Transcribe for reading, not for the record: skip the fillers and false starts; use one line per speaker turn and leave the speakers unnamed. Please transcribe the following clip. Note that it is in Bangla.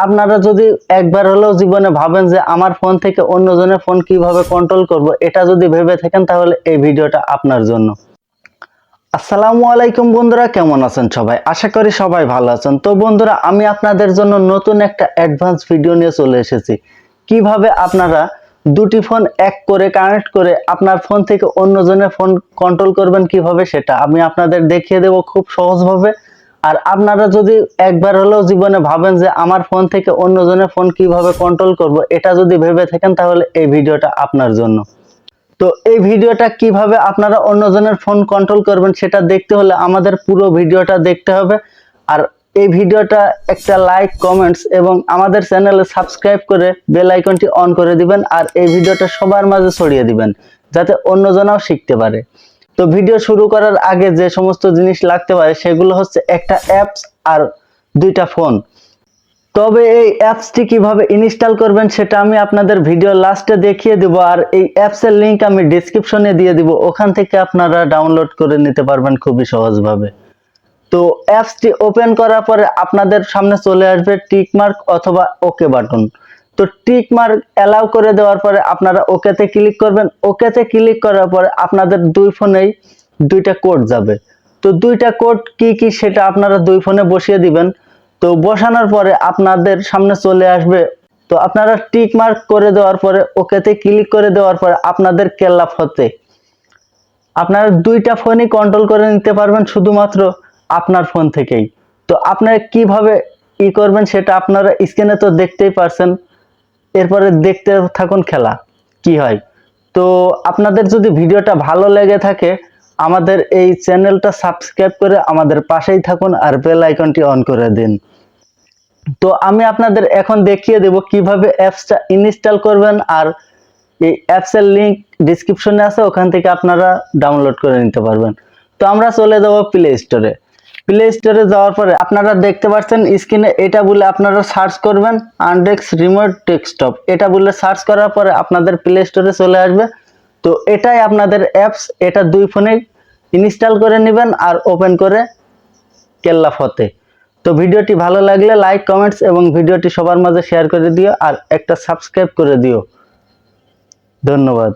আপনারা যদি একবার হলেও জীবনে ভাবেন যে আমার ফোন থেকে অন্যজনের ফোন কিভাবে কন্ট্রোল করব, এটা যদি ভেবে থাকেন তাহলে এই ভিডিওটা আপনার জন্য। আসসালামু আলাইকুম বন্ধুরা, কেমন আছেন সবাই? আশা করি সবাই ভালো আছেন। তো বন্ধুরা, আমি আপনাদের জন্য নতুন একটা অ্যাডভান্স ভিডিও নিয়ে চলে এসেছি। কিভাবে আপনারা দুটি ফোন এক করে কানেক্ট করে আপনার ফোন থেকে অন্যজনের ফোন কন্ট্রোল করবেন কিভাবে, সেটা আমি আপনাদের দেখিয়ে দেব খুব সহজভাবে। আর আপনারা যদি একবার হলেও জীবনে ভাবেন যে আমার ফোন থেকে অন্যজনের ফোন কিভাবে কন্ট্রোল করব, এটা যদি ভেবে থাকেন তাহলে এই ভিডিওটা আপনার জন্য। তো এই ভিডিওটা কিভাবে আপনারা অন্যজনের ফোন কন্ট্রোল করবেন সেটা দেখতে হলে আমাদের পুরো ভিডিওটা দেখতে হবে। আর এই ভিডিওটা একটা লাইক, কমেন্টস এবং আমাদের চ্যানেলে সাবস্ক্রাইব করে বেল আইকনটি অন করে দিবেন। আর এই ভিডিওটা সবার মাঝে ছড়িয়ে দিবেন যাতে অন্যজনাও শিখতে পারে। তো ভিডিও শুরু করার আগে যে সমস্ত জিনিস লাগতে পারে সেগুলো হচ্ছে একটা অ্যাপস আর দুইটা ফোন। তবে এই অ্যাপসটি কিভাবে ইনস্টল করবেন সেটা আমি আপনাদের ভিডিও লাস্টে দেখিয়ে দেব। আর এই অ্যাপসের লিংক আমি ডেসক্রিপশনে দিয়ে দিব, ওখান থেকে আপনারা ডাউনলোড করে নিতে পারবেন খুবই সহজভাবে। তো অ্যাপসটি ওপেন করার পরে আপনাদের সামনে চলে আসবে টিক মার্ক অথবা ওকে বাটন। তো টিক মার্ক অ্যালাউ করে দেওয়ার পরে আপনারা ওকেতে ক্লিক করবেন। ওকেতে ক্লিক করার পরে আপনাদের দুই ফোনেই দুইটা কোড যাবে। তো দুইটা কোড কি কি সেটা আপনারা দুই ফোনে বসিয়ে দিবেন। তো বসানোর পরে আপনাদের সামনে চলে আসবে। তো আপনারা টিক মার্ক করে দেওয়ার পরে ওকেতে ক্লিক করে দেওয়ার পরে আপনাদের কেল্লা ফতে আপনারা দুইটা ফোনই কন্ট্রোল করে নিতে পারবেন শুধুমাত্র আপনার ফোন থেকেই। তো আপনারা কিভাবে করবেন সেটা আপনারা স্ক্রিনে তো দেখতেই পারছেন। এরপরে দেখতে থাকুন খেলা কি হয়। তো আপনাদের যদি ভিডিওটা ভালো লেগে থাকে আমাদের এই চ্যানেলটা সাবস্ক্রাইব করে আমাদের পাশেই থাকুন আর বেল আইকনটি অন করে দিন। তো আমি আপনাদের এখন দেখিয়ে দেব কিভাবে অ্যাপসটা ইনস্টল করবেন। আর এই অ্যাপসের লিংক ডেসক্রিপশনে আছে, ওখান থেকে আপনারা ডাউনলোড করে নিতে পারবেন। তো আমরা চলে যাব প্লে স্টোরে। প্লে স্টোরে যাওয়ার পরে আপনারা দেখতে পাচ্ছেন স্ক্রিনে, এটা বলে আপনারা সার্চ করবেন আন্ডেক্স রিমোট ডেস্কটপ। এটা বলে সার্চ করার পরে আপনাদের প্লে স্টোরে চলে আসবে। তো এটাই আপনাদের অ্যাপস, এটা দুই ফোনে ইনস্টল করে নেবেন আর ওপেন করে কেল্লা ফতে। তো ভিডিওটি ভালো লাগলে লাইক, কমেন্টস এবং ভিডিওটি সবার মাঝে শেয়ার করে দিও আর একটা সাবস্ক্রাইব করে দিও। ধন্যবাদ।